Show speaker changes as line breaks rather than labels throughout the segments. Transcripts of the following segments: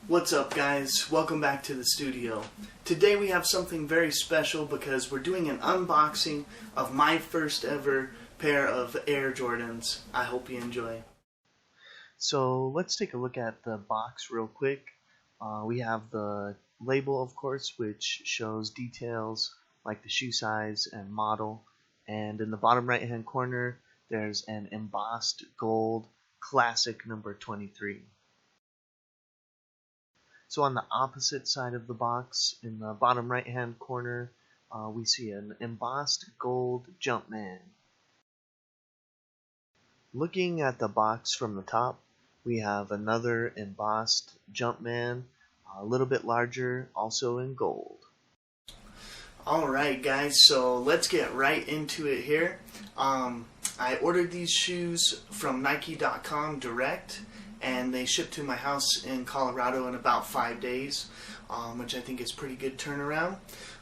What's up, guys? Welcome back to the studio. Today we have something very special because we're doing an unboxing of my first ever pair of Air Jordans. I hope you enjoy. So let's take a look at the box real quick. We have the label, of course, which shows details like the shoe size and model. And in the bottom right hand corner there's an embossed gold classic number 23. So on the opposite side of the box, in the bottom right hand corner, we see an embossed gold Jumpman. Looking at the box from the top, we have another embossed Jumpman, a little bit larger, also in gold. Alright guys, so let's get right into it here. I ordered these shoes from Nike.com direct, and they shipped to my house in Colorado in about 5 days, which I think is pretty good turnaround.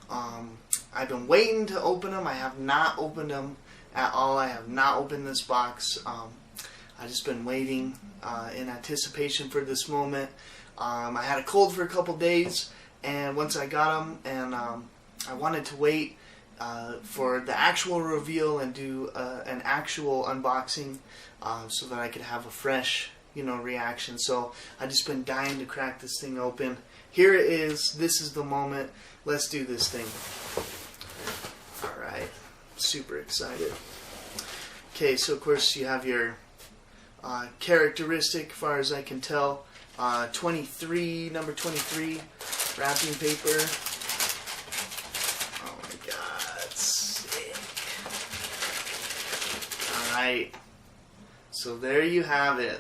I've been waiting to open them. I have not opened them at all. I have not opened this box. I've just been waiting in anticipation for this moment. I had a cold for a couple days, and once I got them, and I wanted to wait for the actual reveal and do an actual unboxing so that I could have a fresh reaction. So I just been dying to crack this thing open. Here it is. This is the moment. Let's do this thing. Alright, super excited. Okay, so of course you have your characteristic, far as I can tell, 23, number 23 wrapping paper. Oh my god, sick. Alright, so there you have it.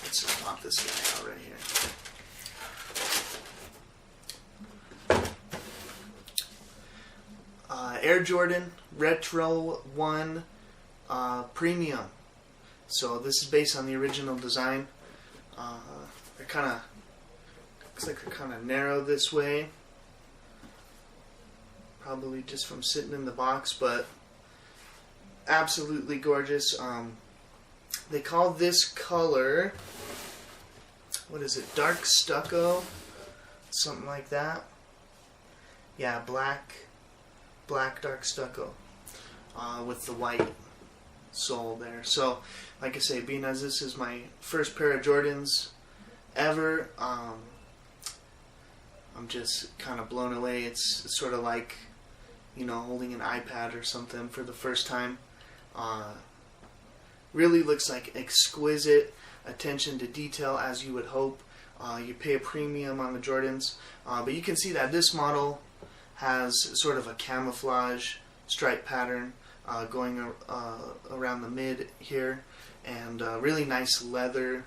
Let's just pop this guy out right here. Air Jordan Retro 1 Premium. So this is based on the original design. They're kind of, looks like they're kind of narrow this way. Probably just from sitting in the box, but absolutely gorgeous. They call this color, what is it, dark stucco, something like that. Yeah, black dark stucco with the white sole there. So like I say, being as this is my first pair of Jordans ever, I'm just kind of blown away. It's sort of like, holding an iPad or something for the first time. Really looks like exquisite attention to detail, as you would hope. You pay a premium on the Jordans, but you can see that this model has sort of a camouflage stripe pattern going around the mid here, and really nice leather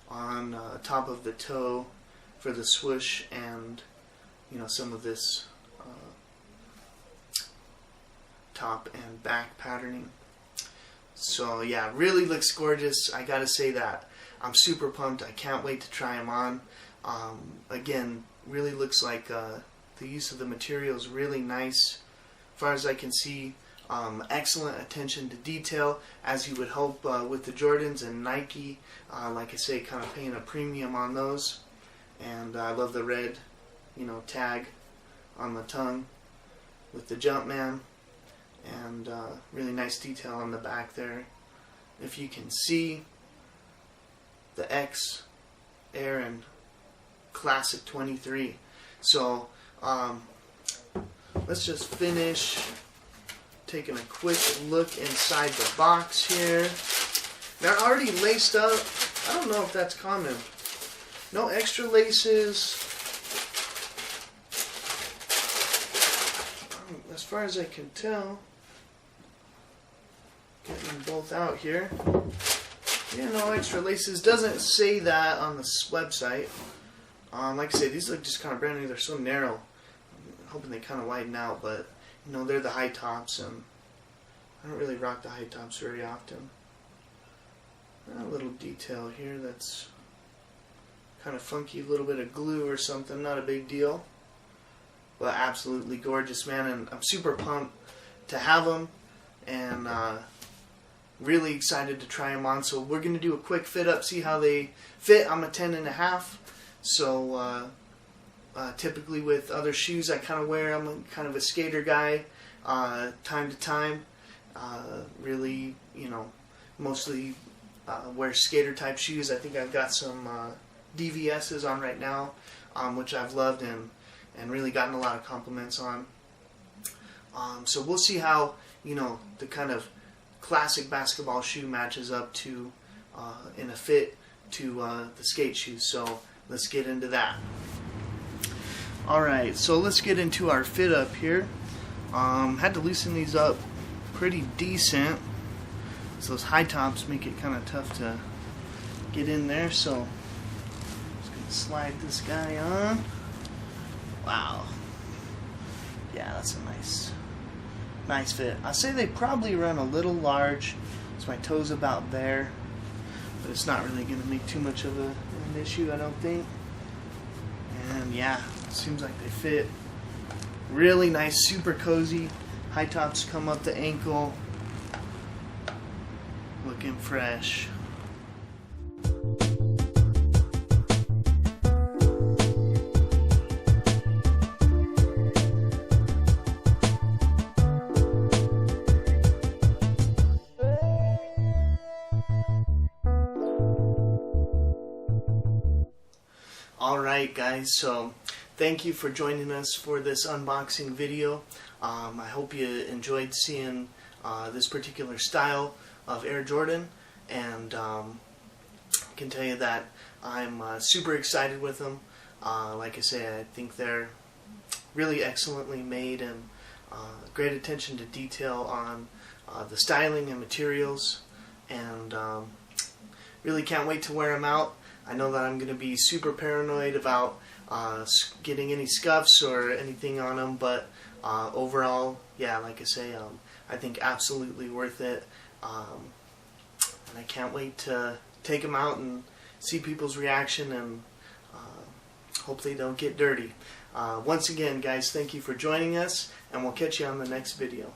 on top of the toe for the swoosh, and some of this top and back patterning. So yeah, really looks gorgeous. I gotta say that. I'm super pumped. I can't wait to try them on. Again, really looks like the use of the material is really nice. As far as I can see, excellent attention to detail, as you would hope with the Jordans, and Nike, like I say, kind of paying a premium on those. And I love the red, tag on the tongue with the Jumpman. And really nice detail on the back there. If you can see the X, Air, and Classic 23. So let's just finish taking a quick look inside the box here. They're already laced up. I don't know if that's common. No extra laces. As far as I can tell, getting them both out here. Yeah, no extra laces. Doesn't say that on the website. Like I say, these look just kind of brand new. They're so narrow. I'm hoping they kind of widen out, but they're the Hightop, and I don't really rock the Hightop very often. A little detail here that's kind of funky, a little bit of glue or something. Not a big deal, but absolutely gorgeous, man. And I'm super pumped to have them, and really excited to try them on. So we're going to do a quick fit up, see how they fit. I'm a 10.5, so typically with other shoes I kind of wear, I'm kind of a skater guy, time to time. Really, you know, mostly wear skater type shoes. I think I've got some DVS's on right now, which I've loved and really gotten a lot of compliments on. So we'll see how, you know, the kind of classic basketball shoe matches up to in a fit to the skate shoes. So let's get into that. Alright, so let's get into our fit up here. Had to loosen these up pretty decent. So those high tops make it kind of tough to get in there. So just gonna slide this guy on. Wow. Yeah, that's a nice fit. I say they probably run a little large, so my toe's about there, but it's not really going to make too much of an issue, I don't think. And yeah, it seems like they fit really nice, super cozy. High tops come up the ankle, looking fresh. Alright guys, so thank you for joining us for this unboxing video. I hope you enjoyed seeing this particular style of Air Jordan, and I can tell you that I'm super excited with them. Like I say, I think they're really excellently made, and great attention to detail on the styling and materials, and really can't wait to wear them out. I know that I'm going to be super paranoid about getting any scuffs or anything on them, but overall, yeah, like I say, I think absolutely worth it. And I can't wait to take them out and see people's reaction, and hope they don't get dirty. Once again, guys, thank you for joining us, and we'll catch you on the next video.